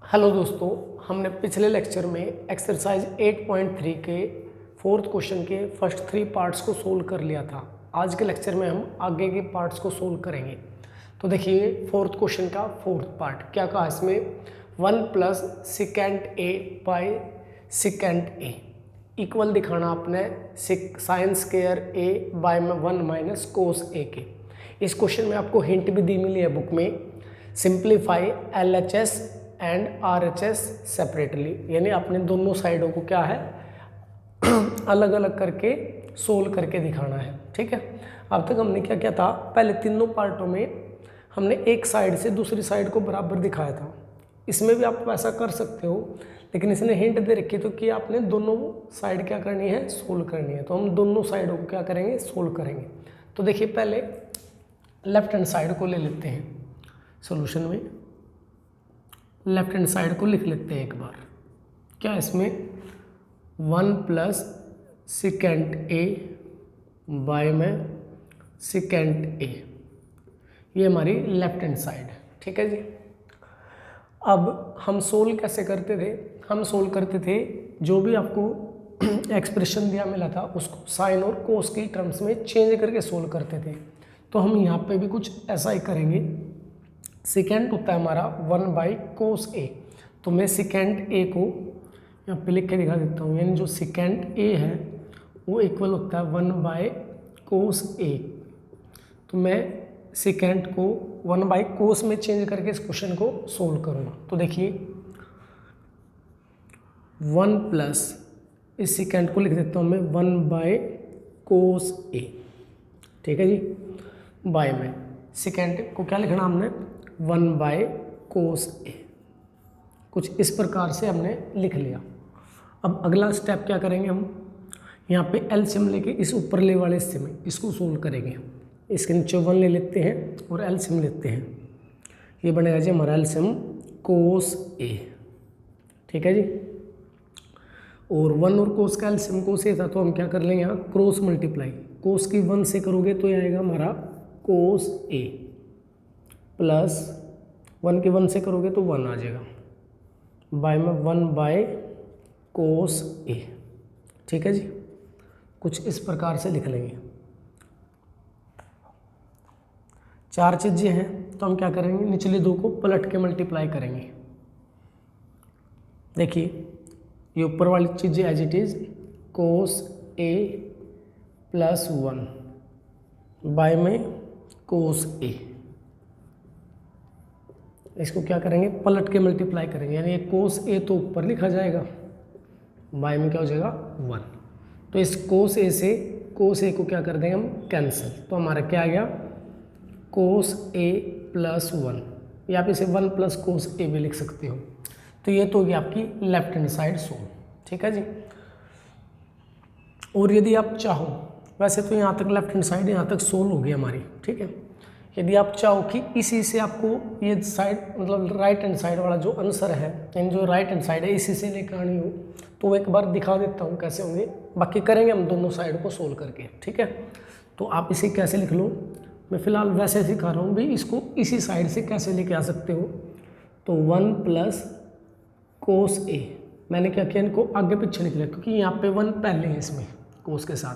Hello दोस्तों, हमने पिछले लेक्चर में एक्सरसाइज 8.3 के फोर्थ क्वेश्चन के फर्स्ट 3 पार्ट्स को सोल्व कर लिया था। आज के लेक्चर में हम आगे के पार्ट्स को सोल्व करेंगे। तो देखिए फोर्थ क्वेश्चन का फोर्थ पार्ट क्या कहा इसमें, 1 plus secant A by secant A equal दिखाना आपने sign square a bye 1 minus cos ए के। इस क्वेश्चन में आपको हिंट भी दी मिली है बुक में, simplify LHS and RHS separately, यानी अपने दोनों साइडों को क्या है अलग अलग करके सोल्व करके दिखाना है। ठीक है, अब तक हमने क्या किया था, पहले तीनों पार्टों में हमने एक साइड से दूसरी साइड को बराबर दिखाया था। इसमें भी आप वैसा कर सकते हो, लेकिन इसने हिंट दे रखी तो कि आपने दोनों साइड क्या करनी है, सोल्व करनी है। तो हम दोनों साइडों को क्या करेंगे, सोल्व करेंगे। तो देखिए पहले लेफ्ट हैंड साइड को ले लेते हैं सॉल्यूशन में, लेफ्ट हैंड साइड को लिख लेते हैं एक बार। क्या इसमें 1 प्लस सिकेंट ए बाय में सिकेंट ए, ये हमारी लेफ्ट हैंड साइड है। ठीक है जी। अब हम सोल्व कैसे करते थे, हम सोल्व करते थे जो भी आपको एक्सप्रेशन दिया मिला था उसको साइन और कोस की टर्म्स में चेंज करके सोल्व करते थे। तो हम यहाँ पे भी कुछ ऐसा ही करेंगे। सिकेंट होता है हमारा 1 बाई कोस ए, तो मैं सिकेंट ए को यहाँ पे लिख के दिखा देता हूँ, यानी जो सिकेंट ए है वो इक्वल होता है 1 बाई कोस ए। तो मैं सिकेंट को 1 बाई कोस में चेंज करके इस क्वेश्चन को सोल्व करूँगा। तो देखिए 1 प्लस इस सिकेंट को लिख देता हूँ मैं 1 बाई कोस ए। ठीक है जी, बाय में सिकेंट को क्या लिखना हमने 1 बाय कोस ए, कुछ इस प्रकार से हमने लिख लिया। अब अगला स्टेप क्या करेंगे, हम यहाँ पे एलसीएम लेके इस ऊपरले वाले हिस्से में इसको सोल्व करेंगे। इसके नीचे 1 ले लेते हैं और एलसीएम लेते हैं, ये बनेगा जी हमारा एलसीएम कोस ए। ठीक है जी, और 1 और कोस का एलसीएम कोस ए था, तो हम क्या कर लेंगे यहाँ क्रॉस मल्टीप्लाई, कोस की 1 से करोगे तो ये आएगा हमारा कोस ए, प्लस 1 के 1 से करोगे तो 1 आ जाएगा, बाय में 1 बाय कोस ए। ठीक है जी, कुछ इस प्रकार से लिख लेंगे। 4 चीज़ें हैं तो हम क्या करेंगे, निचले 2 को पलट के मल्टीप्लाई करेंगे। देखिए ये ऊपर वाली चीज़ें as it is cos A plus 1 by में कोस ए, इसको क्या करेंगे पलट के मल्टीप्लाई करेंगे, यानी कोस ए तो ऊपर लिखा जाएगा, बाय में क्या हो जाएगा 1। तो इस कोस ए से कोस ए को क्या कर देंगे हम कैंसिल, तो हमारा क्या आ गया कोस ए प्लस 1, या आप इसे 1 प्लस कोस ए भी लिख सकते हो। तो ये तो होगी आपकी लेफ्ट हैंड साइड सोल्व। ठीक है जी, और यदि आप चाहो, वैसे तो यहाँ तक लेफ्ट हैंड साइड यहाँ तक सोल्व हो गई हमारी। ठीक है, यदि आप चाहो कि इसी से आपको ये साइड मतलब राइट हैंड साइड वाला जो आंसर है, यानी जो राइट हैंड साइड है इसी से लेकर आनी हो, तो एक बार दिखा देता हूँ कैसे होंगे, बाकी करेंगे हम दोनों साइड को सोल्व करके। ठीक है, तो आप इसे कैसे लिख लो, मैं फ़िलहाल वैसे सिखा रहा हूँ भी, इसको इसी साइड से कैसे लेके आ सकते हो। तो 1 प्लस कोस ए, मैंने क्या किया इनको आगे पीछे लिख लिया क्योंकि यहाँ पे 1 पहले है इसमें कोस के साथ,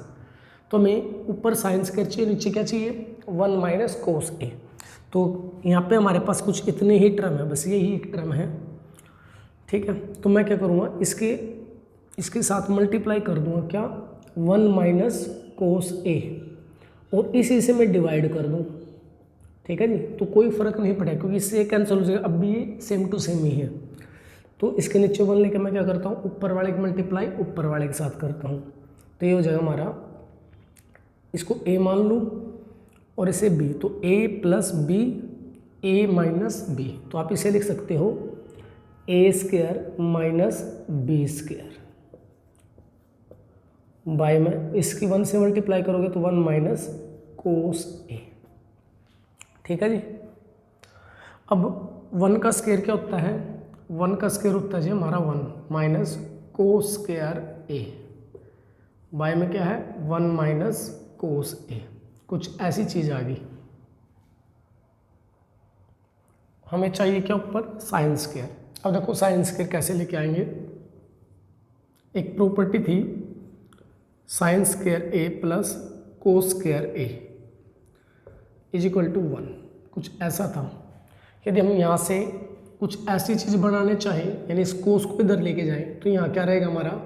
तो हमें ऊपर साइन स्क्वायर चाहिए, नीचे क्या चाहिए 1 माइनस कोस ए। तो यहाँ पे हमारे पास कुछ इतने ही टर्म है, बस यही एक टर्म है। ठीक है, तो मैं क्या करूँगा इसके साथ मल्टीप्लाई कर दूँगा क्या 1 माइनस कोस ए, और इसी से मैं डिवाइड कर दूँ। ठीक है जी, तो कोई फ़र्क नहीं पड़ेगा क्योंकि इससे कैंसिल हो जाएगा, अब भी ये सेम टू सेम ही है। तो इसके नीचे 1 लेकर मैं क्या करता हूँ ऊपर वाले की मल्टीप्लाई ऊपर वाले के साथ करता हूँ, तो ये हो जाएगा हमारा, इसको a मान लूँ और इसे b, तो a plus b a minus b, तो आप इसे लिख सकते हो a square minus b square, by में इसकी 1 से मल्टीप्लाई करोगे तो 1 माइनस कोस a। ठीक है जी, अब 1 का स्क्वायर क्या होता है, 1 का स्क्वायर होता है जी हमारा 1 minus cos square a, by में क्या है 1 माइनस कोस ए, कुछ ऐसी चीज़ आ गई। हमें चाहिए क्या ऊपर साइन स्क्वायर, अब देखो साइन स्क्वायर कैसे लेके आएंगे। एक प्रॉपर्टी थी sine square a plus cos square a is equal to 1, कुछ ऐसा था। यदि हम यहाँ से कुछ ऐसी चीज़ बनाने चाहें, यानी इस कोस को इधर लेके जाएं, तो यहाँ क्या रहेगा हमारा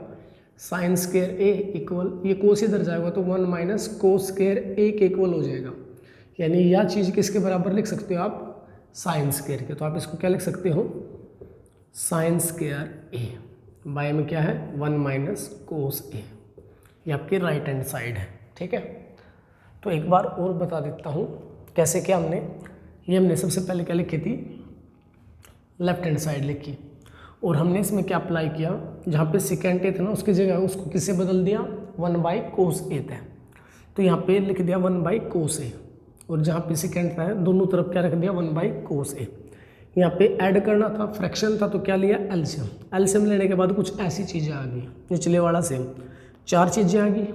साइन स्क्वायर ए इक्वल, ये कोस इधर जाएगा तो 1 माइनस कोस स्क्वायर ए के इक्वल हो जाएगा। यानी यह चीज़ किसके बराबर लिख सकते हो आप, साइन स्क्वायर के। तो आप इसको क्या लिख सकते हो, साइन स्क्वायर ए बाय में क्या है 1 माइनस कोस ए। ये आपकी राइट हैंड साइड है, ठीक है। तो एक बार और बता देता हूँ कैसे क्या हमने सबसे पहले क्या लिखी थी, लेफ्ट हैंड साइड लिखी, और हमने इसमें क्या अप्लाई किया, जहाँ पे सेकेंड ए था ना उसकी जगह उसको किससे बदल दिया 1 बाई कोस ए था, तो यहाँ पे लिख दिया 1 बाई कोस ए, और जहाँ पे सेकेंड था दोनों तरफ क्या रख दिया 1 बाई कोस ए। यहाँ पे ऐड करना था, फ्रैक्शन था, तो क्या लिया एलसीएम। एलसीएम लेने के बाद कुछ ऐसी चीज़ें आ गई, निचले वाला सेम 4 चीज़ें आ गई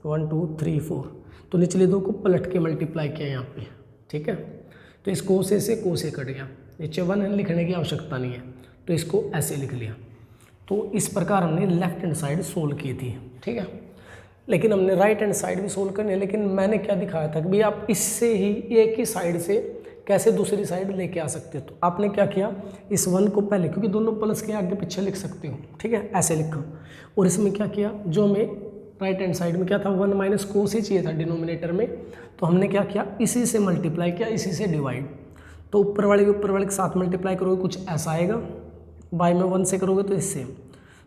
1 2 3 4, तो निचले 2 को पलट के मल्टीप्लाई किया यहाँ पे, ठीक है। तो इस कोस ए से कोस ए कट गया, नीचे 1 लिखने की आवश्यकता नहीं है, तो इसको ऐसे लिख लिया। तो इस प्रकार हमने लेफ्ट हैंड साइड सोल्व की थी, ठीक है। लेकिन हमने राइट हैंड साइड भी सोल्व करनी है, लेकिन मैंने क्या दिखाया था कि भाई आप इससे ही एक ही साइड से कैसे दूसरी साइड लेके आ सकते हो। तो आपने क्या किया, इस 1 को पहले, क्योंकि दोनों प्लस के आगे पीछे लिख सकते हो, ठीक है, ऐसे लिखा। और इसमें क्या किया, जो हमें राइट हैंड साइड में क्या था 1 माइनस कोस ही चाहिए था डिनोमिनेटर में, तो हमने क्या किया इसी से मल्टीप्लाई किया, इसी से डिवाइड। तो ऊपर वाले के साथ मल्टीप्लाई करोगे कुछ ऐसा आएगा, बाय में 1 से करोगे तो इससे,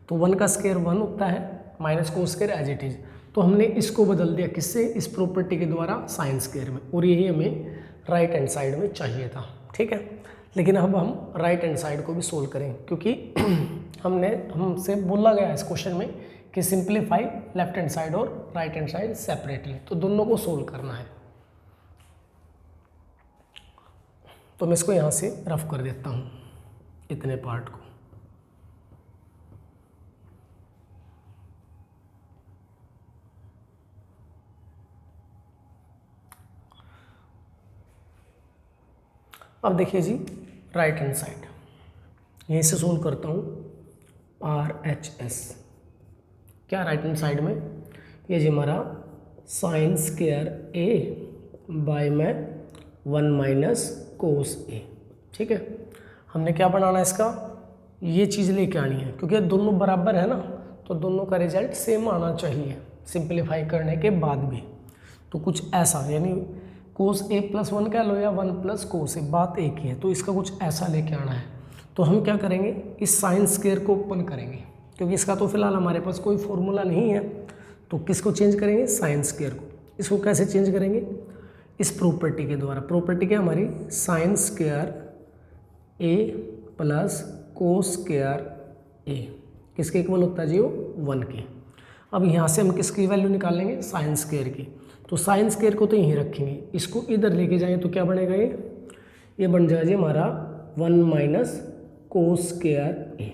तो 1 का स्क्वायर 1 होता है minus cos square as it is. तो हमने इसको बदल दिया किससे, इस प्रॉपर्टी के द्वारा साइन स्क्वायर में, और यही हमें राइट हैंड साइड में चाहिए था, ठीक है। लेकिन अब हम राइट हैंड साइड को भी सोल्व करें, क्योंकि हमसे बोला गया है इस क्वेश्चन में कि सिंप्लीफाई लेफ्ट हैंड साइड और राइट हैंड साइड सेपरेटली, तो दोनों को सोल्व करना है। तो मैं इसको यहाँ से रफ कर देता हूँ इतने पार्ट को। अब देखिए जी राइट हैंड साइड, यहीं से सोल्व करता हूँ RHS। क्या राइट हैंड साइड में ये जी हमारा साइन स्क्वायर ए बाय में 1 माइनस कोस ए, ठीक है। हमने क्या बनाना है इसका, ये चीज़ लेके आनी है, क्योंकि दोनों बराबर है ना, तो दोनों का रिजल्ट सेम आना चाहिए सिंप्लीफाई करने के बाद भी। तो कुछ ऐसा, यानी कोस ए प्लस 1 क्या लो या 1 प्लस कोस ए, बात एक ही है, तो इसका कुछ ऐसा लेके आना है। तो हम क्या करेंगे, इस साइन स्क्वायर को ओपन करेंगे, क्योंकि इसका तो फिलहाल हमारे पास कोई फॉर्मूला नहीं है, तो किसको चेंज करेंगे, साइन स्क्वायर को। इसको कैसे चेंज करेंगे, इस प्रॉपर्टी के द्वारा। प्रॉपर्टी क्या हमारी, sign square a plus cos square ए किसके इक्वल होता है जी, वो 1 के। अब यहाँ से हम किसकी वैल्यू निकालेंगे, साइन स्क्वायर की। तो साइन स्क्वायर को तो यहीं रखेंगे, इसको इधर लेके जाएं तो क्या बनेगा, ये बन जाएगा जी हमारा 1 minus cos square a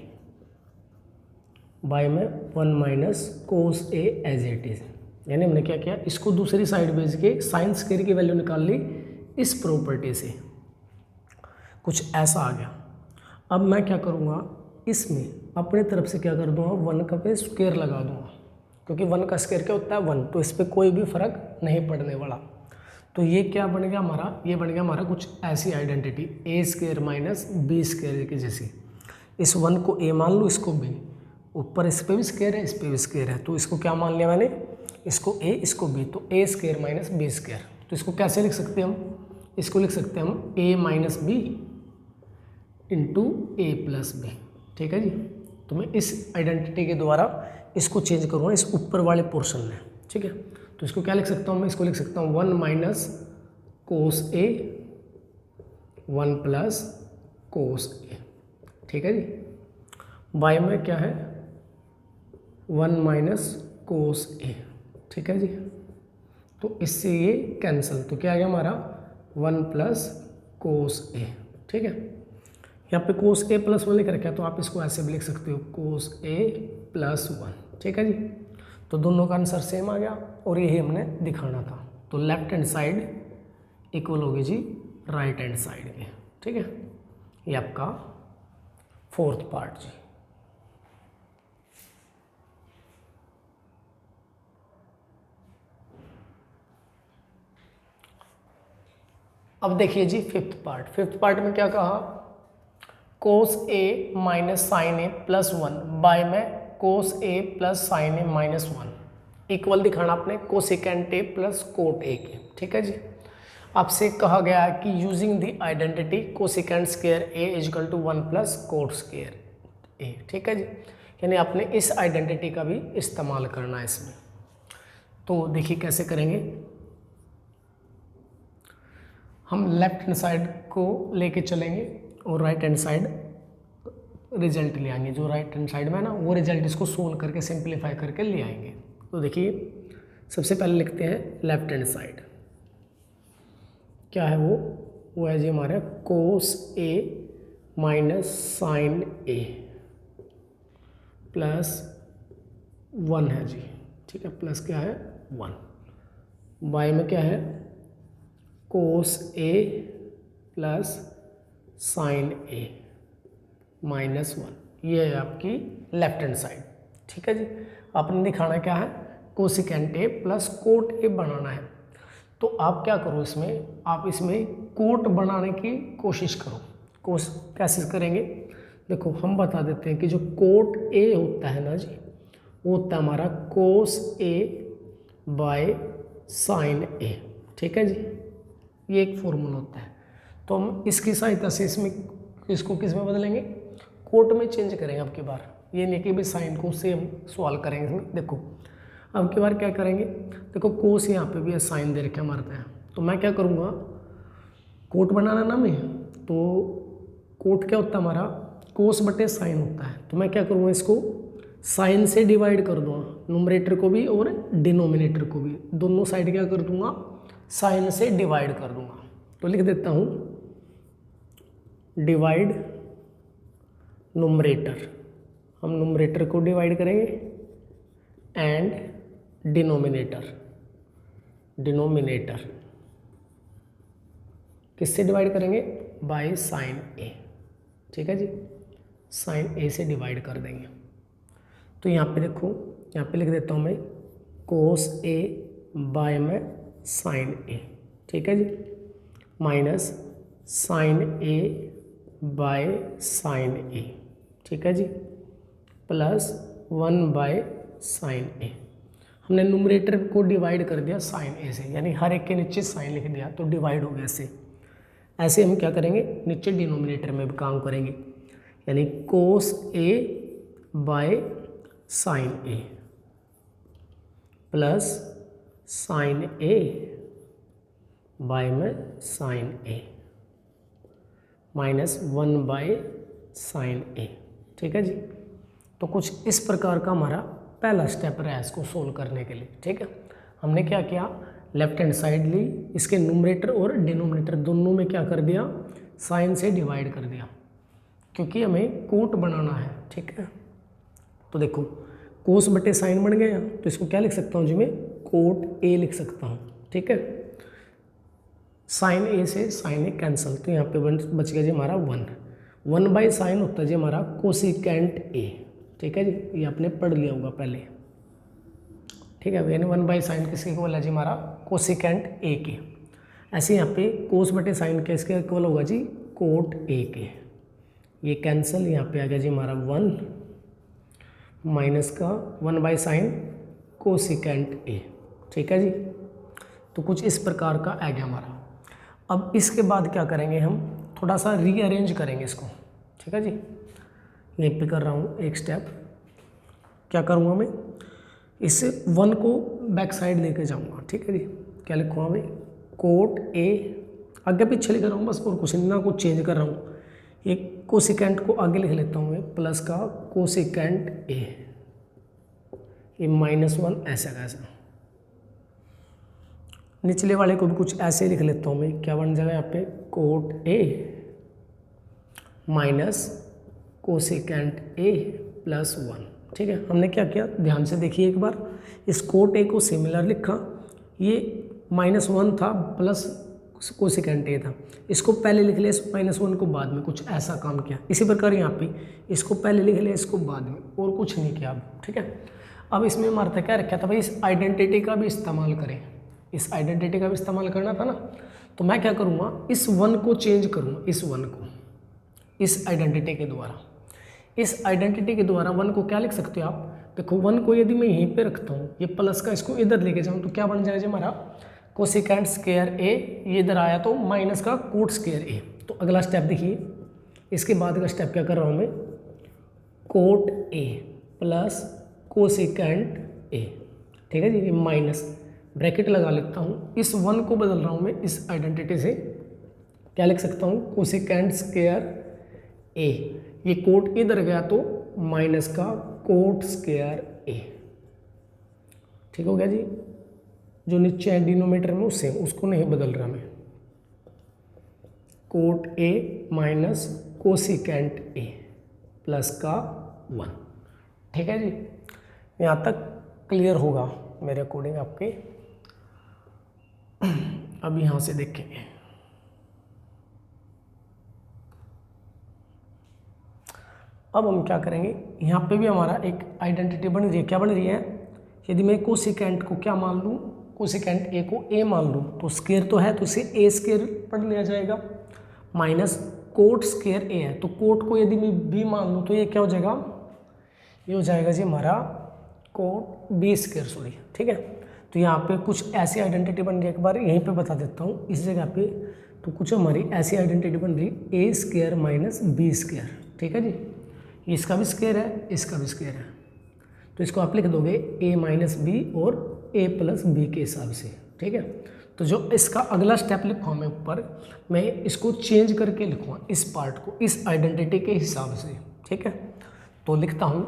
by में 1 minus cos a as it is. यानी हमने क्या किया, इसको दूसरी साइड भेज के साइन स्क्वायर की वैल्यू निकाल ली इस प्रॉपर्टी से, कुछ ऐसा आ गया। अब मैं क्या करूँगा, इसमें अपने तरफ से क्या कर दूँगा, 1 का पे स्क्वायर लगा दूँगा, क्योंकि 1 का स्क्वायर क्या होता है 1, तो इस पर कोई भी फर्क नहीं पड़ने वाला। तो ये क्या बन गया हमारा, ये बन गया हमारा कुछ ऐसी आइडेंटिटी ए स्क्वायर माइनस बी स्क्वायर की जैसी। इस 1 को ए मान लो, इसको बी, ऊपर इस पर भी स्क्वायर है, इस पर भी स्क्वायर है, तो इसको क्या मान लिया मैंने, इसको ए इसको बी, तो ए स्क्वायर माइनस बी स्क्वायर। तो इसको कैसे लिख सकते हैं हम, इसको लिख सकते हैं हम ए माइनस बी इंटू ए प्लस बी, ठीक है जी। तो मैं इस आइडेंटिटी के द्वारा इसको चेंज करूँगा इस ऊपर वाले पोर्शन में, ठीक है। तो इसको क्या लिख सकता हूँ मैं, इसको लिख सकता हूँ 1 minus cos A 1 plus cos A, ठीक है जी। बाय में क्या है 1 माइनस कोस ए, ठीक है जी। तो इससे ये कैंसिल, तो क्या आ गया हमारा 1 प्लस कोस ए, ठीक है। यहाँ पे कोस ए प्लस 1 लिख रखा है, तो आप इसको ऐसे भी लिख सकते हो कोस ए प्लस 1, ठीक है जी। तो दोनों का आंसर सेम आ गया, और यही हमने दिखाना था। तो लेफ्ट हैंड साइड इक्वल होगी जी राइट हैंड साइड के, ठीक है। ये आपका फोर्थ पार्ट जी। अब देखिए जी फिफ्थ पार्ट। फिफ्थ पार्ट में क्या कहा, cos A minus sine A plus 1 by में cos A plus sine A minus 1 equal दिखाना आपने cosecant A plus cot A के। ठीक है जी। आपसे कहा गया है कि using the identity cosecant square A equal to 1 plus cot square A. ठीक है जी, यानी आपने इस आइडेंटिटी का भी इस्तेमाल करना है इसमें। तो देखिए कैसे करेंगे, हम लेफ्ट हैंड साइड को लेके चलेंगे और राइट हैंड साइड रिजल्ट ले आएंगे। जो राइट हैंड साइड में है ना वो रिजल्ट इसको सोल्व करके सिंप्लीफाई करके ले आएंगे। तो देखिए सबसे पहले लिखते हैं लेफ्ट हैंड साइड, क्या है वो है जी हमारा कोस A minus sine A plus 1 है जी। ठीक है, प्लस क्या है 1 बाय में क्या है कोस ए प्लस साइन ए माइनस 1। ये है आपकी लेफ्ट हैंड साइड। ठीक है जी, आपने दिखाना क्या है cosecant A plus cot A बनाना है। तो आप क्या करो इसमें, आप इसमें कोट बनाने की कोशिश करो। कोस कैसे करेंगे, देखो हम बता देते हैं कि जो कोट ए होता है ना जी, वो होता है हमारा कोस ए बाय साइन ए। ठीक है जी, ये एक फॉर्मूला होता है। तो हम इसकी सहायता से इसमें इसको किस में बदलेंगे, कोट में चेंज करेंगे अब की बार। ये नहीं कि भाई साइन को सेम सॉल्व करेंगे इसमें। देखो अब की बार क्या करेंगे, देखो कोस यहाँ पे भी है, साइन दे रखे मारते हैं। तो मैं क्या करूँगा, कोट बनाना ना मैं, तो कोट क्या होता है हमारा कोस बटे साइन होता है। तो मैं क्या करूँगा, इसको साइन से डिवाइड कर दूँगा, न्यूमरेटर को भी और डिनोमिनेटर को भी, दोनों साइड क्या कर दूँगा साइन से डिवाइड कर दूँगा। तो लिख देता हूँ डिवाइड न्यूमरेटर, हम न्यूमरेटर को डिवाइड करेंगे एंड डिनोमिनेटर किससे डिवाइड करेंगे, बाय साइन ए। ठीक है जी, साइन ए से डिवाइड कर देंगे। तो यहाँ पे देखो, यहाँ पे लिख देता हूँ मैं कोस ए बाय में साइन ए। ठीक है जी, minus sine A by sine A. ठीक है जी, प्लस 1 बाय साइन ए। हमने न्यूमरेटर को डिवाइड कर दिया साइन ए से, यानी हर एक के नीचे साइन लिख दिया तो डिवाइड हो गया ऐसे। ऐसे हम क्या करेंगे, नीचे डिनोमिनेटर में भी काम करेंगे, यानी cos A by sine A plus sine A by में sine A minus 1 by sine A. ठीक है जी, तो कुछ इस प्रकार का हमारा पहला स्टेप रहा है इसको सोल्व करने के लिए। ठीक है, हमने क्या किया, लेफ्ट हैंड साइड ली, इसके न्यूमरेटर और डिनोमिनेटर दोनों में क्या कर दिया साइन से डिवाइड कर दिया, क्योंकि हमें कोट बनाना है। ठीक है, तो देखो कोस बटे साइन बन गया, तो इसको क्या लिख सकता हूँ जी मैं कोट ए लिख सकता हूँ। ठीक है, साइन ए से साइन ए कैंसिल, तो यहाँ पे बच गया जी हमारा 1 बाई साइन होता है जी हमारा कोसिकेंट ए। ठीक है जी, ये आपने पढ़ लिया होगा पहले। ठीक है, यानी 1 बाई साइन किसके इक्वल है जी हमारा कोसिकेंट ए के। ऐसे यहाँ पे कोस बटे साइन किसके इक्वल होगा जी कोट ए के। ये कैंसिल, यहाँ पे आ गया जी हमारा 1 माइनस का 1 बाई साइन कोसिकेंट ए। ठीक है जी, तो कुछ इस प्रकार का आ गया हमारा। अब इसके बाद क्या करेंगे, हम थोड़ा सा रीअरेंज करेंगे इसको। ठीक है जी, यहीं पे कर रहा हूँ एक स्टेप। क्या करूँगा मैं, इस 1 को बैक साइड लेके जाऊँगा। ठीक है जी, क्या लिखूँगा मैं कोट ए, आगे पीछे लिख रहा हूँ बस, और कुछ ना कुछ चेंज कर रहा हूँ। एक कोसिकेंट को आगे लिख लेता हूँ मैं, प्लस का कोसिकेंट ए, ये -1 ऐसा का ऐसा। निचले वाले को भी कुछ ऐसे लिख लेता हूँ मैं, क्या बन जाएगा यहाँ पे cot A minus cosecant A plus 1। ठीक है, हमने क्या किया ध्यान से देखिए एक बार, इस कोट ए को सिमिलर लिखा, ये -1 था प्लस कोसेकेंट ए था। इसको पहले लिख लिया, -1 को बाद में, कुछ ऐसा काम किया। इसी प्रकार यहाँ पे इसको पहले लिख लिया, इसको बाद में, और कुछ नहीं किया अब, ठीक है। अब इसमें हमारा क्या रखा था भाई, इस आइडेंटिटी का भी इस्तेमाल करें, इस आइडेंटिटी का भी इस्तेमाल करना था ना। तो मैं क्या करूँगा, इस 1 को चेंज करूँगा, इस 1 को इस आइडेंटिटी के द्वारा, इस आइडेंटिटी के द्वारा 1 को क्या लिख सकते हो आप, देखो 1 को यदि मैं यहीं पे रखता हूँ, ये प्लस का इसको इधर लेके जाऊँ तो क्या बन जाएगा जी हमारा कोसेकेंट स्क्वायर ए, ये इधर आया तो माइनस का कोट स्क्वायर ए। तो अगला स्टेप देखिए, इसके बाद का स्टेप क्या कर रहा हूँ मैं, कोट ए प्लस कोसेकेंट ए, ठीक है जी, ये माइनस ब्रैकेट लगा लेता हूँ, इस 1 को बदल रहा हूँ मैं इस आइडेंटिटी से, क्या लिख सकता हूँ, कोसेकेंट स्क्वायर ए, ये कोट इधर गया तो माइनस का कोट स्क्वायर ए, ठीक हो गया जी। जो नीचे है डिनोमीटर में उससे, उसको नहीं बदल रहा मैं, cot A minus cosecant A plus का 1, ठीक है जी। यहाँ तक क्लियर होगा मेरे अकॉर्डिंग आपके। अब यहाँ से देखेंगे, अब हम क्या करेंगे, यहाँ पे भी हमारा एक आइडेंटिटी बन रही है, क्या बन रही है, यदि मैं कोसेकेंट को क्या मान लूँ, कोसेकेंट ए को ए मान लूँ, तो स्क्वायर तो है तो इसे ए स्क्वायर पढ़ लिया जाएगा, माइनस कोट स्क्वायर ए है, तो कोट को यदि मैं बी मान लूँ तो ये क्या हो जाएगा, ये हो जाएगा जी हमारा कोट बी स्क्वायर, सॉरी, ठीक है। तो यहाँ पे कुछ ऐसी आइडेंटिटी बन रही है, एक बार यहीं पे बता देता हूँ इस जगह पे, तो कुछ हमारी ऐसी आइडेंटिटी बन रही है ए स्क्वायर माइनस बी स्क्वायर, ठीक है जी, इसका भी स्क्वायर है, इसका भी स्क्वायर है, तो इसको आप लिख दोगे ए माइनस बी और ए प्लस बी के हिसाब से, ठीक है। तो जो इसका अगला स्टेप लिखूँ मैं ऊपर, मैं इसको चेंज करके लिखूँगा इस पार्ट को इस आइडेंटिटी के हिसाब से, ठीक है। तो लिखता हूँ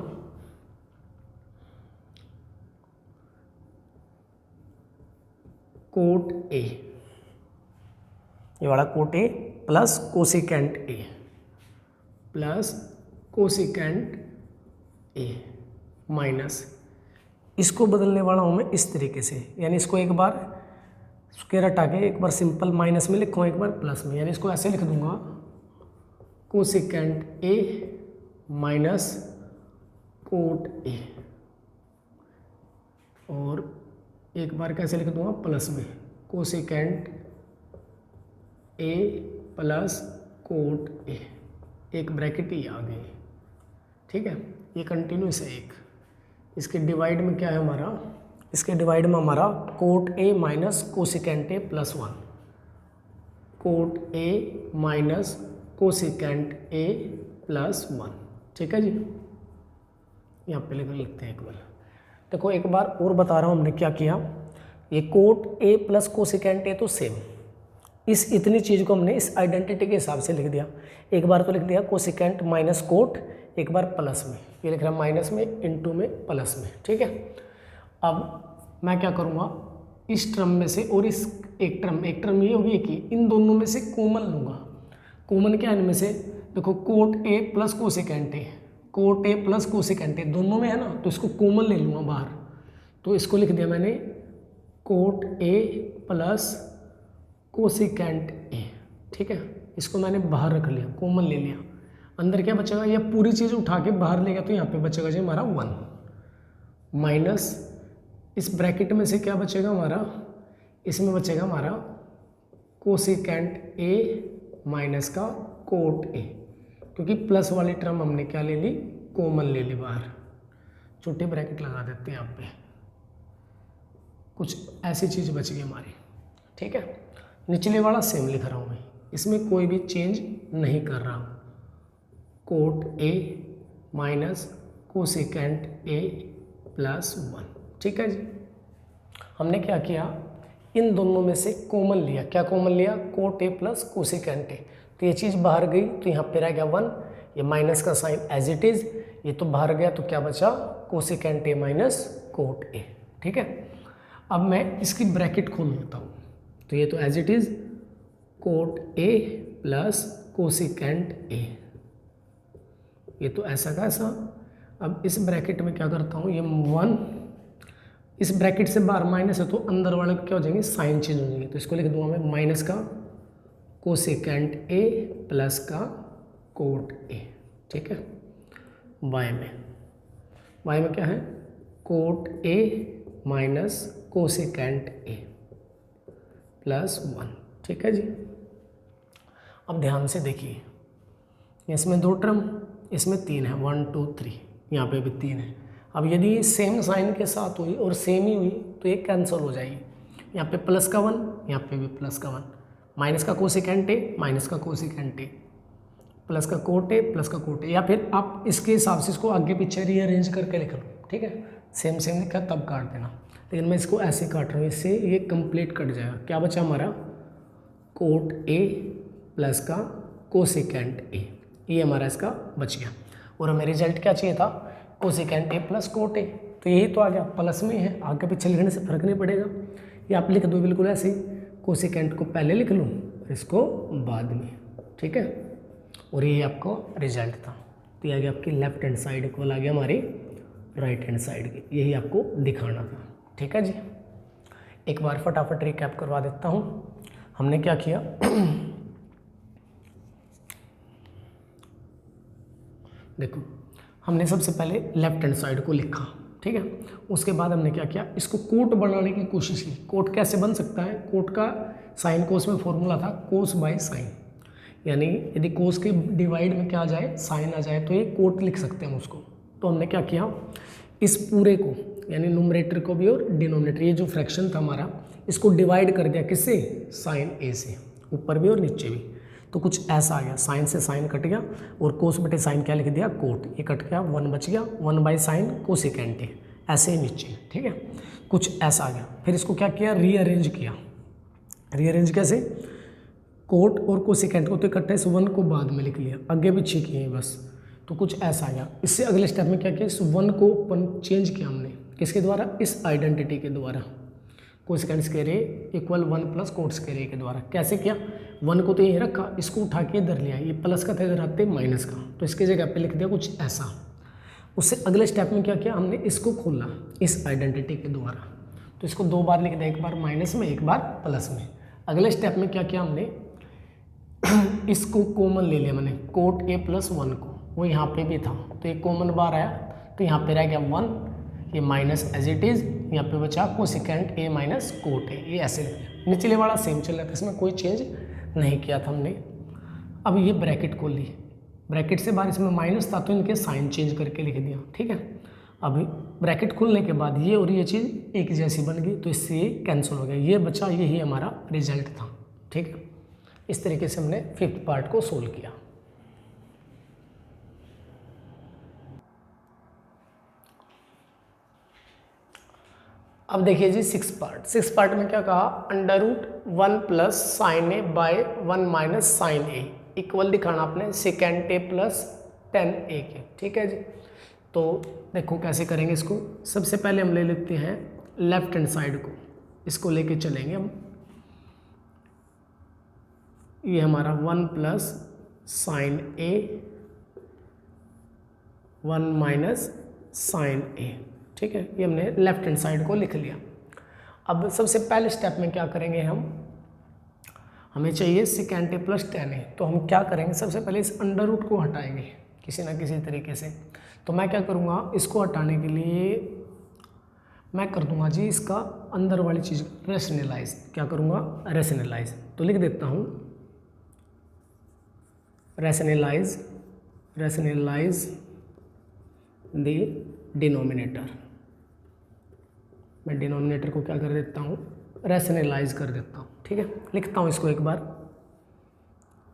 कोट ए, ये वाला coat A plus cosecant A plus cosecant A minus, इसको बदलने वाला हूँ मैं इस तरीके से, यानी इसको एक बार स्क्वायर हटा के एक बार सिंपल माइनस में लिखूँ, एक बार प्लस में, यानी इसको ऐसे लिख दूंगा cosecant A minus cot A, और एक बार कैसे लिख दूंगा प्लस में, कोसेकेंट ए प्लस कोट ए, एक ब्रैकेट ही आ गई, ठीक है। ये कंटिन्यूस है एक, इसके डिवाइड में क्या है हमारा, इसके डिवाइड में हमारा cot A minus cosecant A plus 1, cot A minus cosecant A plus 1, ठीक है जी। यहाँ पे लिखते हैं एक बार, देखो एक बार और बता रहा हूँ हमने क्या किया, ये कोट ए प्लस कोसेकेंट ए तो सेम, इस इतनी चीज़ को हमने इस आइडेंटिटी के हिसाब से लिख दिया, एक बार तो लिख दिया कोसेकेंट माइनस कोट, एक बार प्लस में, ये लिख रहा है माइनस में इनटू में प्लस में, ठीक है। अब मैं क्या करूँगा, इस टर्म में से और इस एक टर्म ये होगी कि इन दोनों में से कॉमन लूँगा, कॉमन क्या है इनमें से, देखो cot A plus cosecant A, cot A plus cosecant A दोनों में है ना, तो इसको कॉमन ले लूँगा बाहर, तो इसको लिख दिया मैंने कोट ए प्लस कोसेकेंट ए, ठीक है। इसको मैंने बाहर रख लिया, कॉमन ले लिया, अंदर क्या बचेगा, ये पूरी चीज़ उठा के बाहर ले गया तो यहाँ पे बचेगा जी हमारा 1 माइनस, इस ब्रैकेट में से क्या बचेगा हमारा, इसमें बचेगा हमारा कोसेकेंट ए माइनस का कोट ए, क्योंकि प्लस वाली टर्म हमने क्या ले ली, कॉमन ले ली बाहर, छोटी ब्रैकेट लगा देते हैं यहाँ पे, कुछ ऐसी चीज़ बच गई हमारी, ठीक है। निचले वाला सेम लिख रहा हूँ मैं, इसमें कोई भी चेंज नहीं कर रहा हूँ, cot A minus cosecant A plus 1, ठीक है जी। हमने क्या किया, इन दोनों में से कॉमन लिया, क्या कॉमन लिया, कोट ए प्लस कोसेकेंट ए, तो ये चीज़ बाहर गई तो यहाँ पे रह गया 1, ये माइनस का साइन एज इट इज़, ये तो बाहर गया तो क्या बचा, cosecant A minus cot A, ठीक है। अब मैं इसकी ब्रैकेट खोल लेता हूँ, तो ये तो as it is cot A plus cosecant A, ये तो ऐसा का ऐसा। अब इस ब्रैकेट में क्या करता हूँ, ये 1, इस ब्रैकेट से बाहर माइनस है तो अंदर वाले क्या हो जाएंगे, साइन चेंज हो जाएंगे, तो इसको लिख दूंगा मैं माइनस का कोसेकेंट ए प्लस का कोट ए, ठीक है। y में क्या है, cot A minus cosecant A plus 1, ठीक है जी। अब ध्यान से देखिए, इसमें 2 टर्म, इसमें 3 है, 1 2 3, यहाँ पे भी 3 है। अब यदि सेम साइन के साथ हुई और सेम ही हुई तो ये कैंसिल हो जाएगी। यहाँ पे प्लस का 1, यहाँ पे भी प्लस का 1, माइनस का कोसेकेंट ए माइनस का कोसेकेंट ए, प्लस का कोट ए प्लस का कोट ए, या फिर आप इसके हिसाब से इसको आगे पीछे रीअरेंज करके लिख लो, ठीक है। सेम सेम लिखा तब काट देना, लेकिन मैं इसको ऐसे काट रहा हूँ, इससे ये कंप्लीट कट जाएगा। क्या बचा हमारा, कोट ए प्लस का कोसेकेंट ए, ये हमारा इसका बच गया। और हमें रिजल्ट क्या चाहिए था, कोसेकेंट ए प्लस कोट ए, तो यही तो आ गया, प्लस में है, आगे पीछे लिखने से फर्क नहीं पड़ेगा। ये आप लिख दो बिल्कुल ऐसे ही, कोसेकेंट को पहले लिख लूँ इसको बाद में, ठीक है। और ये आपको रिजल्ट था, तो ये आ गया आपकी लेफ्ट हैंड साइड इक्वल आ गया हमारी राइट हैंड साइड की, यही आपको दिखाना था, ठीक है जी। एक बार फटाफट रिकैप करवा देता हूँ। हमने क्या किया, देखो हमने सबसे पहले लेफ्ट हैंड साइड को लिखा, ठीक है। उसके बाद हमने क्या किया, इसको कोट बनाने की कोशिश की। कोट कैसे बन सकता है, कोट का साइन कोस में फॉर्मूला था कोस बाय साइन, यानी यदि कोस के डिवाइड में क्या आ जाए, साइन आ जाए, तो ये कोट लिख सकते हैं हम उसको। तो हमने क्या किया, इस पूरे को यानी न्यूमरेटर को भी और डिनोमिनेटर, ये जो फ्रैक्शन था हमारा, इसको डिवाइड कर दिया किससे, साइन ए से, ऊपर भी और नीचे भी। तो कुछ ऐसा आ गया, साइन से साइन कट गया और कोस बटे साइन क्या लिख दिया, कोट, ये कट गया, 1 बच गया, 1 बाई साइन कोसेकेंट ए, ऐसे ही नीचे, ठीक है। कुछ ऐसा आ गया। फिर इसको क्या किया, रीअरेंज किया। रीअरेंज कैसे, कोट और कोसेकेंट को तो इकट्ठे से 1 को बाद में लिख लिया, आगे पीछे किए बस। तो कुछ ऐसा आ गया। इससे अगले स्टेप में क्या किया, इस 1 को अपन चेंज किया हमने, किसके द्वारा, इस आइडेंटिटी के द्वारा, कोसेकेंट स्क्वायर ए इक्वल 1 प्लस कोट स्क्वायर ए के द्वारा। कैसे किया, 1 को तो यहीं रखा, इसको उठा के इधर लिया, ये प्लस का था, इधर आते माइनस का, तो इसकी जगह पे लिख दिया कुछ ऐसा। उससे अगले स्टेप में क्या किया, हमने इसको खोला इस आइडेंटिटी के द्वारा, तो इसको 2 बार लिख दिया, एक बार माइनस में एक बार प्लस में। अगले स्टेप में क्या किया हमने, इसको कॉमन ले लिया मैंने, कोट ए प्लस 1 को, वो यहाँ पे भी था, तो एक कॉमन बार आया, तो यहाँ पे रह गया 1, ये माइनस एज इट इज़, यहाँ पे बचा cosecant A minus cot A, ये ऐसे निचले वाला सेम चल रहा था, इसमें कोई चेंज नहीं किया था हमने। अब ये ब्रैकेट खोल ली, ब्रैकेट से बाहर इसमें माइनस था तो इनके साइन चेंज करके लिख दिया, ठीक है। अभी ब्रैकेट खोलने के बाद ये और ये चीज़ एक जैसी बन गई, तो इससे ये कैंसिल हो गया, ये बचा, यही हमारा रिजल्ट था, ठीक है। इस तरीके से हमने 5th पार्ट को सोल्व किया। अब देखिए जी 6th पार्ट। 6th पार्ट में क्या कहा, under root 1 plus sine A bye 1 minus sine A equal दिखाना आपने सेकेंट ए प्लस 10 ए के, ठीक है जी। तो देखो कैसे करेंगे इसको, सबसे पहले हम ले लेते हैं लेफ्ट हैंड साइड को, इसको लेके चलेंगे हम। ये हमारा 1 plus sine A 1 minus sine A, ठीक है। ये हमने लेफ्ट हैंड साइड को लिख लिया। अब सबसे पहले स्टेप में क्या करेंगे हम, हमें चाहिए सेकेंट ए प्लस 10 ए, तो हम क्या करेंगे, सबसे पहले इस अंडर रूट को हटाएंगे किसी ना किसी तरीके से। तो मैं क्या करूँगा, इसको हटाने के लिए मैं कर दूंगा जी इसका अंदर वाली चीज़ रेशनलाइज, क्या करूँगा, रेशनलाइज। तो लिख देता हूँ रेशनलाइज द डिनोमिनेटर। मैं डिनोमिनेटर को क्या कर देता हूँ, रेशनलाइज कर देता हूँ, ठीक है। लिखता हूँ इसको एक बार,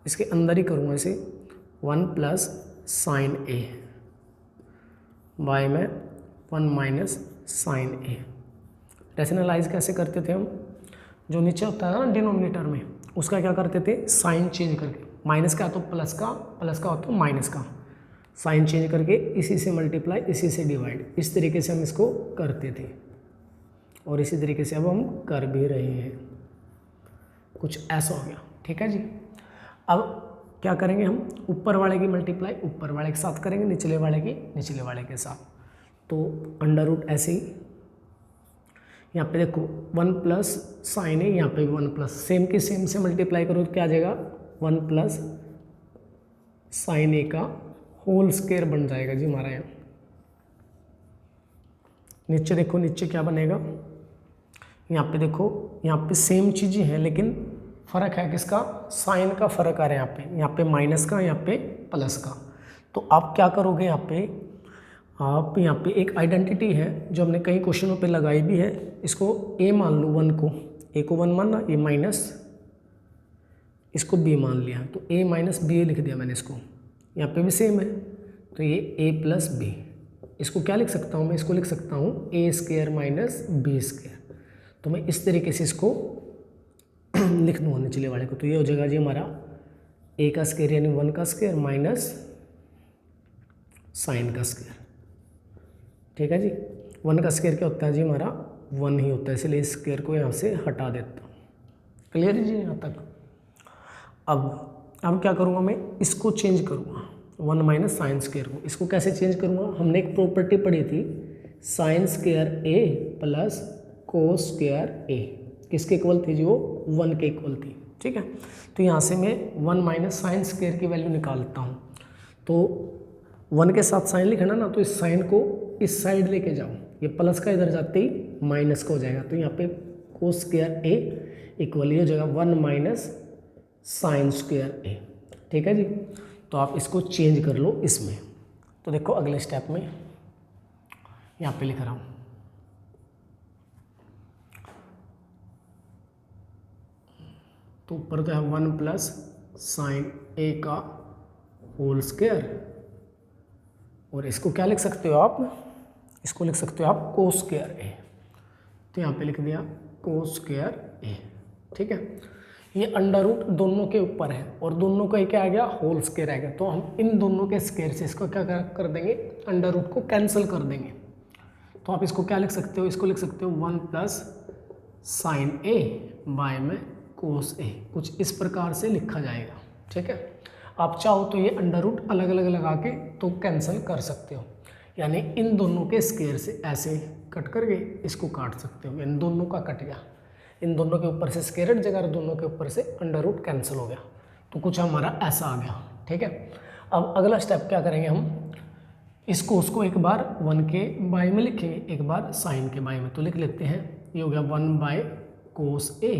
इसके अंदर ही करूँगा इसे, 1 प्लस साइन ए बाय में 1 माइनस साइन ए। रेशनलाइज कैसे करते थे हम, जो नीचे होता है ना डिनोमिनेटर में, उसका क्या करते थे, साइन चेंज करके, माइनस का तो प्लस का हो तो माइनस का, साइन चेंज करके इसी से मल्टीप्लाई इसी से डिवाइड, इस तरीके से हम इसको करते थे और इसी तरीके से अब हम कर भी रहे हैं। कुछ ऐसा हो गया, ठीक है जी। अब क्या करेंगे हम, ऊपर वाले की मल्टीप्लाई ऊपर वाले के साथ करेंगे, निचले वाले की निचले वाले के साथ। तो अंडर रूट ऐसे ही, यहाँ पे देखो 1 प्लस साइन है, यहाँ पे भी 1 प्लस, सेम के सेम से मल्टीप्लाई करो तो क्या आ जाएगा, 1 प्लस साइन ए का होल स्क्वायर बन जाएगा जी हमारा। यहाँ नीचे देखो, नीचे क्या बनेगा, यहाँ पे देखो, यहाँ पे सेम चीज़ें हैं लेकिन फ़र्क है किसका, साइन का फ़र्क आ रहा है। यहाँ पे माइनस का, यहाँ पे प्लस का। तो आप क्या करोगे, यहाँ पे एक आइडेंटिटी है जो हमने कई क्वेश्चनों पे लगाई भी है। इसको ए मान लो, 1 को, ए को 1 मानना, ए माइनस इसको बी मान लिया, तो ए माइनस बी लिख दिया मैंने इसको। यहाँ पे भी सेम है, तो ये ए प्लस बी। इसको क्या लिख सकता हूँ मैं, इसको लिख सकता हूँ ए स्क्वायर माइनस बी स्क्वायर। तो मैं इस तरीके से इसको लिख दूँगा निचले वाले को। तो ये हो जाएगा जी हमारा ए का स्क्वायर यानी 1 का स्क्वायर माइनस साइन का स्क्वायर। ठीक है जी, 1 का स्क्वायर क्या होता है जी हमारा, 1 ही होता है, इसलिए इस स्क्वायर को यहाँ से हटा देता हूँ। क्लियर है जी यहाँ तक। अब क्या करूँगा मैं, इसको चेंज करूँगा 1 माइनस साइन स्क्वायर को। इसको कैसे चेंज करूँगा, हमने एक प्रॉपर्टी पढ़ी थी sine square a plus cos square ए, किसके इक्वल थी जी, वो 1 के इक्वल थी। ठीक है, तो यहाँ से मैं 1 माइनस साइन स्क्वायर की वैल्यू निकालता हूँ। तो 1 के साथ साइन लिखना ना, तो इस साइन को इस साइड लेके जाओ, ये प्लस का इधर जाते ही माइनस का हो जाएगा। तो यहाँ पे कोस स्क्वायर ए इक्वल हो जाएगा 1 माइनस साइन स्क्वायर ए। ठीक है जी, तो आप इसको चेंज कर लो इसमें। तो देखो अगले स्टेप में यहाँ पे लिख रहा हूँ, तो ऊपर तो है 1 प्लस साइन ए का होल स्क्वायर, और इसको क्या लिख सकते हो आप, इसको लिख सकते हो आप कोस स्क्वायर ए। तो यहाँ पे लिख दिया कोस स्क्वायर ए। ठीक है, ये अंडर रूट दोनों के ऊपर है और दोनों का क्या आ गया, होल स्क्वायर आ गया। तो हम इन दोनों के स्क्वायर से इसको क्या कर देंगे, अंडर रूट को कैंसिल कर देंगे। तो आप इसको क्या लिख सकते हो, इसको लिख सकते हो 1 प्लस साइन ए बाय में कोस ए, कुछ इस प्रकार से लिखा जाएगा। ठीक है, आप चाहो तो ये अंडर रूट अलग अलग लगा के तो कैंसिल कर सकते हो, यानी इन दोनों के स्क्वायर से ऐसे कट करके इसको काट सकते हो। इन दोनों का कट गया, इन दोनों के ऊपर से स्क्वायर हट जाएगा और दोनों के ऊपर से अंडर रूट कैंसिल हो गया। तो कुछ हमारा ऐसा आ गया। ठीक है, अब अगला स्टेप क्या करेंगे, हम इस कोस को एक बार 1 के बाय में लिखेंगे, एक बार साइन के बाय में। तो लिख लेते हैं, ये हो गया 1 बाय कोस ए,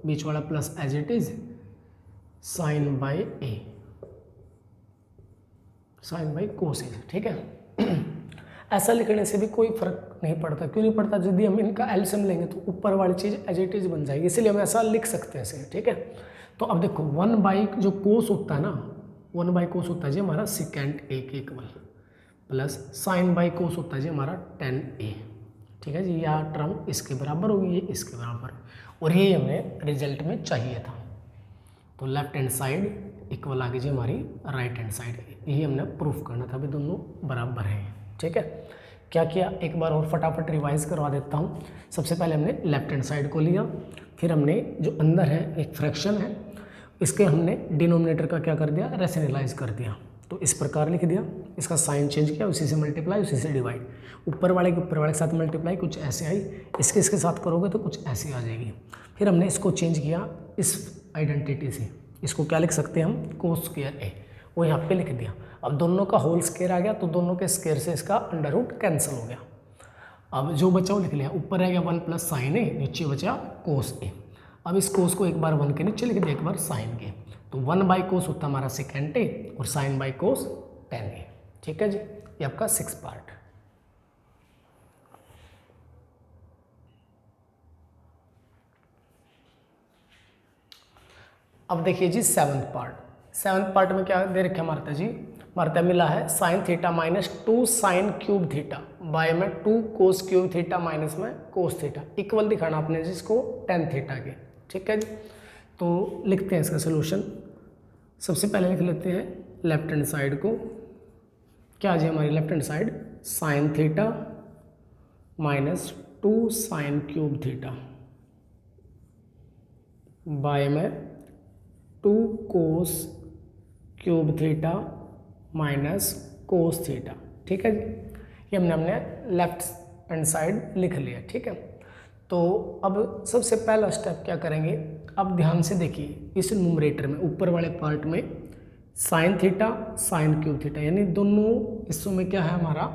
बीच वाला plus as it is sine by A, sine by cos A. ठीक है, ऐसा लिखने से भी कोई फर्क नहीं पड़ता। क्यों नहीं पड़ता, यदि हम इनका एलसीएम लेंगे तो ऊपर वाली चीज़ एज इट इज बन जाएगी, इसलिए हम ऐसा लिख सकते हैं इसे। ठीक है, तो अब देखो 1 बाई जो कोस होता है ना, 1 बाई कोस होता है जी हमारा सेकेंड ए के इक्वल, प्लस साइन बाई कोस होता है जी हमारा 10a। ठीक है जी, यह टर्म इसके बराबर होगी, ये इसके बराबर, और ये हमें रिजल्ट में चाहिए था। तो लेफ्ट हैंड साइड इक्वल आ गई जी हमारी राइट हैंड साइड, यही हमने प्रूफ करना था, अभी दोनों बराबर हैं। ठीक है, क्या किया, एक बार और फटाफट रिवाइज करवा देता हूँ। सबसे पहले हमने लेफ्ट हैंड साइड को लिया, फिर हमने जो अंदर है एक फ्रैक्शन है, इसके हमने डिनोमिनेटर का क्या कर दिया, रैशनलाइज कर दिया। तो इस प्रकार लिख दिया, इसका साइन चेंज किया, उसी से मल्टीप्लाई, उसी से डिवाइड, ऊपर वाले के ऊपर वाले के साथ मल्टीप्लाई, कुछ ऐसे आई, इसके साथ करोगे तो कुछ ऐसे आ जाएगी। फिर हमने इसको चेंज किया इस आइडेंटिटी से, इसको क्या लिख सकते हैं हम, कोस स्क्वायर ए, वो यहाँ पे लिख दिया। अब दोनों का होल स्क्वायर आ गया, तो दोनों के स्क्वायर से इसका अंडर रूट कैंसिल हो गया। अब जो बचा वो लिख लिया, ऊपर रह गया 1 प्लस साइन ए, नीचे बचा कोस ए। अब इस कोस को एक बार 1 के नीचे लिख दिया, एक बार साइन के, तो 1 बाई कोस होता है हमारा सेकेंड ए और साइन बाई कोस 10a। ठीक है जी, ये आपका 6 पार्ट। अब देखिए जी 7th पार्ट। 7th पार्ट में क्या दे रखा है हमारा जी, हमारा मिला है sine theta minus 2 sine cube theta by में 2 कोस क्यूब थीटा माइनस में कोस थीटा, इक्वल दिखाना आपने जिसको tan थीटा के। ठीक है जी, तो लिखते हैं इसका सोल्यूशन। सबसे पहले लिख लेते हैं लेफ्ट हैंड साइड को, क्या जी हमारी left hand side sine theta minus 2 sine cube theta by में 2 cos cube theta minus cos theta. ठीक है जी, ये हमने लेफ्ट हैंड साइड लिख लिया। ठीक है, तो अब सबसे पहला स्टेप क्या करेंगे, अब ध्यान से देखिए, इस न्यूमरेटर में ऊपर वाले पार्ट में sine theta sine cube theta, यानी दोनों हिस्सों में क्या है हमारा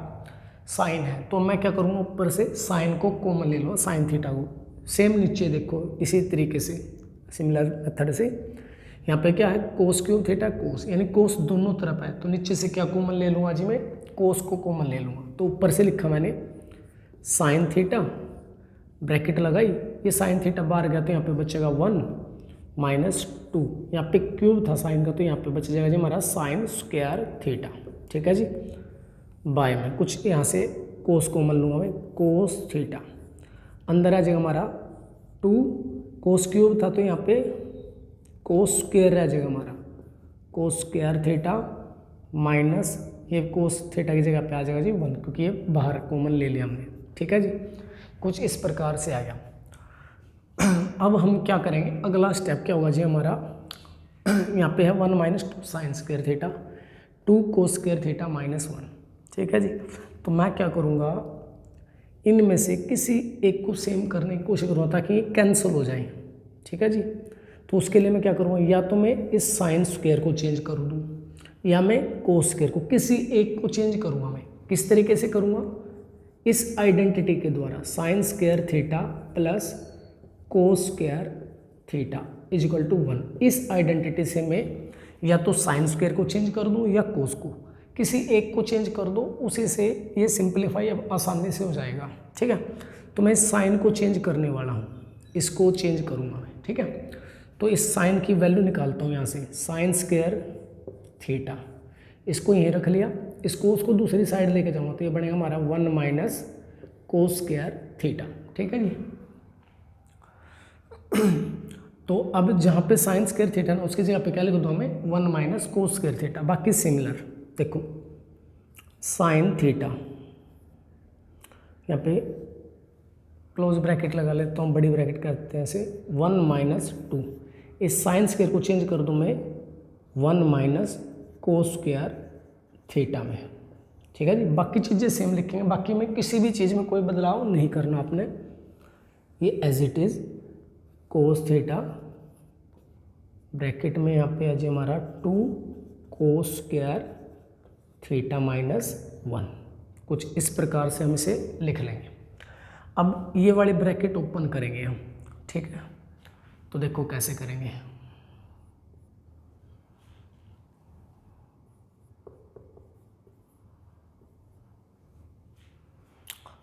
साइन है। तो मैं क्या करूँगा, ऊपर से साइन को कॉमन ले लूँगा, साइन थीटा को। सेम नीचे देखो इसी तरीके से सिमिलर मेथड से यहाँ पे क्या है कोस क्यूब थीटा कोस, यानी कोस दोनों तरफ है, तो नीचे से क्या कॉमन ले लूँगा जी, मैं कोस को कॉमन ले लूँगा। तो ऊपर से लिखा मैंने साइन थीटा, ब्रैकेट लगाई, ये साइन थीटा बाहर गया तो यहाँ पे बचेगा 1 - 2, यहाँ पे क्यूब था साइन का तो यहाँ पे बच जाएगा जी हमारा साइन स्क्वायर थीटा। ठीक है जी, बाय में कुछ यहाँ से कोस कॉमन लूँगा मैं, कोस थीटा, अंदर आ जाएगा हमारा 2, कोस क्यूब था तो यहाँ पे कोस स्क्वायर रह जाएगा हमारा, कोस स्क्वायर थीटा माइनस ये कोस थीटा की जगह पे आ जाएगा जी 1, क्योंकि ये बाहर कॉमन ले लिया हमने। ठीक है जी, कुछ इस प्रकार से आ गया। अब हम क्या करेंगे, अगला स्टेप क्या होगा जी हमारा, यहाँ पे है 1 - 2 साइन स्क्वायर थीटा 2 कोस स्क्वायर थीटा -1। ठीक है जी, तो मैं क्या करूँगा, इनमें से किसी एक को सेम करने की कोशिश करूँगा ताकि ये कैंसिल हो जाए। ठीक है जी, तो उसके लिए मैं क्या करूँगा, या तो मैं इस साइन स्क्वायर को चेंज कर दूँ या मैं कोस स्क्वायर को, किसी एक को चेंज करूँगा। मैं किस तरीके से करूँगा, इस आइडेंटिटी के द्वारा, sine square theta plus cos square theta equal to 1। इस आइडेंटिटी से मैं या तो साइन स्क्वायर को चेंज कर दूँ या कोस को, किसी एक को चेंज कर दो, उसी से ये सिंप्लीफाई अब आसानी से हो जाएगा। ठीक है, तो मैं साइन को चेंज करने वाला हूँ, इसको चेंज करूँगा मैं। ठीक है, तो इस साइन की वैल्यू निकालता हूँ यहाँ से, साइन स्क्वायर थीटा, इसको यहीं रख लिया, इसको उसको दूसरी साइड लेके जाऊँगा तो ये बनेगा हमारा 1 - कोस स्क्वायर थीटा। ठीक है जी, तो अब जहाँ पे साइन स्क्वायर थीटा ना उसकी जगह पे क्या लिख दूँ मैं 1 - कोस स्क्वायर थीटा। बाकी सिमिलर देखो, साइन थीटा यहाँ पे क्लोज ब्रैकेट लगा लेता हूँ, बड़ी ब्रैकेट करते हैं ऐसे 1 - 2, इस साइन स्क्वायर को चेंज कर दूँ मैं 1 - कोस स्क्वायर थीटा में। ठीक है जी, बाकी चीज़ें सेम लिखेंगे, बाकी में किसी भी चीज़ में कोई बदलाव नहीं करना आपने, ये as it is cos theta bracket में यहाँ पे आ जाए हमारा 2 कोस स्क्वायर थीटा -1, कुछ इस प्रकार से हम इसे लिख लेंगे। अब ये वाली ब्रैकेट ओपन करेंगे हम। ठीक है, तो देखो कैसे करेंगे,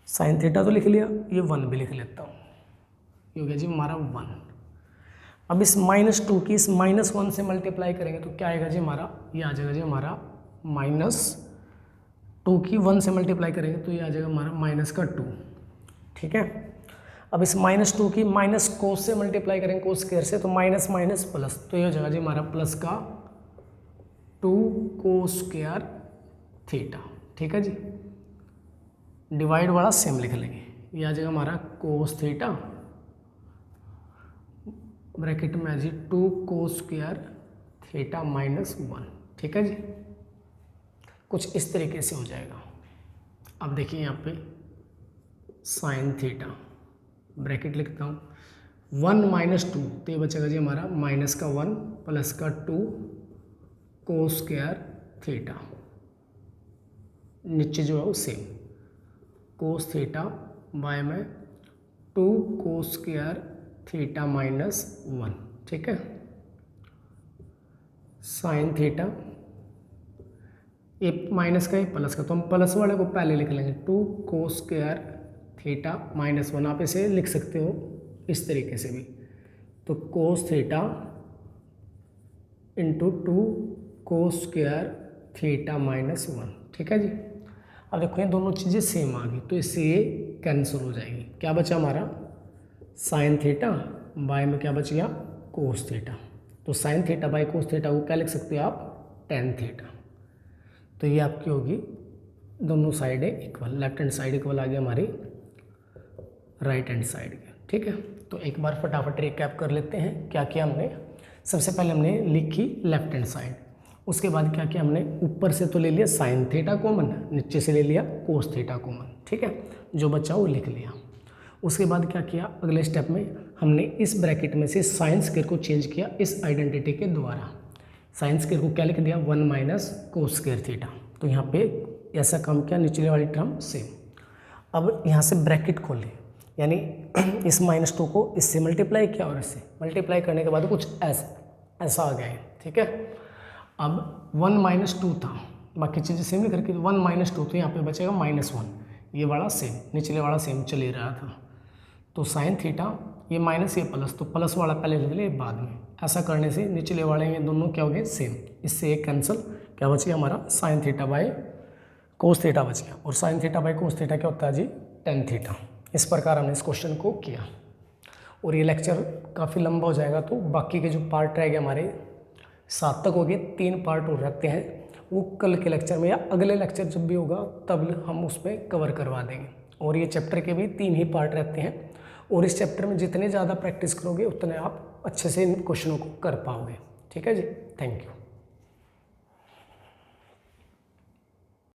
साइन थीटा तो लिख लिया, ये 1 भी लिख लेता हूँ, ये हो गया जी हमारा 1। अब इस -2 की इस -1 से मल्टीप्लाई करेंगे तो क्या आएगा जी हमारा, ये आ जाएगा जी हमारा -2 की 1 से मल्टीप्लाई करेंगे तो ये आ जाएगा हमारा -2। ठीक है, अब इस -2 की माइनस कोस से मल्टीप्लाई करेंगे, कोस स्क्वायर से, तो माइनस माइनस प्लस, तो ये हो जाएगा जी हमारा प्लस का 2 कोस स्क्वायर थीटा। ठीक है जी, डिवाइड वाला सेम लिख लेंगे, ये आ जाएगा हमारा कोस थीटा ब्रैकेट में आ जी 2 कोस स्क्वायर थीटा -1। ठीक है जी, कुछ इस तरीके से हो जाएगा। अब देखिए यहाँ पे साइन थीटा ब्रैकेट लिखता हूँ 1 - 2, तो ये बचेगा जी हमारा -1 प्लस का 2 कोस स्क्वायर थीटा, नीचे जो है वो सेम कोस थीटा बाय में 2 कोस स्क्वायर थीटा -1। ठीक है, साइन थीटा, ये माइनस का ये प्लस का, तो हम प्लस वाले को पहले लिख लेंगे 2 कोस स्क्वायर थीटा -1। आप इसे लिख सकते हो इस तरीके से भी, तो कोस थीटा इंटू 2 कोस स्क्वायर थीटा -1। ठीक है जी, अब देखो ये दोनों चीज़ें सेम आ गई तो इससे ये कैंसिल हो जाएगी। क्या बचा हमारा साइन थीटा बाय में क्या बच गया कोस थीटा, तो sine theta by cos theta को क्या लिख सकते हो आप टेन थीटा। तो ये आपकी होगी दोनों साइडें equal, left hand side equal आ गई हमारी राइट हैंड साइड के। ठीक है, तो एक बार फटाफट रिकैप कर लेते हैं क्या किया हमने। सबसे पहले हमने लिखी लेफ्ट हैंड साइड, उसके बाद क्या किया हमने ऊपर से तो ले लिया साइन थीटा कॉमन, नीचे से ले लिया कोस थीटा कॉमन। ठीक है, जो बचा वो लिख लिया। उसके बाद क्या किया अगले स्टेप में हमने इस ब्रैकेट में से साइन स्क्वायर को चेंज किया इस आइडेंटिटी के द्वारा। साइन स्क्वायर को क्या लिख दिया 1 माइनस कोस स्क्वायर थीटा। तो यहाँ पे ऐसा काम किया, निचले वाली टर्म सेम। अब यहाँ से ब्रैकेट खोले, यानी इस -2 को इससे मल्टीप्लाई किया और इससे मल्टीप्लाई करने के बाद कुछ ऐसा आ गया है, ठीक है। अब 1 - 2 था, बाकी चीज़ें सेम ही करके 1 - 2 तो यहाँ पे बचेगा -1, ये वाला सेम, निचले वाला सेम चल ही रहा था। तो साइन थीटा, ये माइनस ये प्लस, तो प्लस वाला पहले ले लिए बाद में। ऐसा करने से निचले वाले ये दोनों क्या हो गए सेम, इससे एक कैंसिल, क्या बच गया हमारा sine theta by cos theta बच गया। और sine theta by cos theta क्या होता है जी टेन थीटा। इस प्रकार हमने इस क्वेश्चन को किया। और ये लेक्चर काफ़ी लंबा हो जाएगा, तो बाकी के जो पार्ट रह गए हमारे 7 तक हो गए, 3 पार्ट और रखते हैं, वो कल के लेक्चर में या अगले लेक्चर जब भी होगा तब हम उस पर कवर करवा देंगे। और ये चैप्टर के भी 3 ही पार्ट रहते हैं, और इस चैप्टर में जितने ज़्यादा प्रैक्टिस करोगे उतने आप अच्छे से इन क्वेश्चनों को कर पाओगे। ठीक है जी, थैंक यू।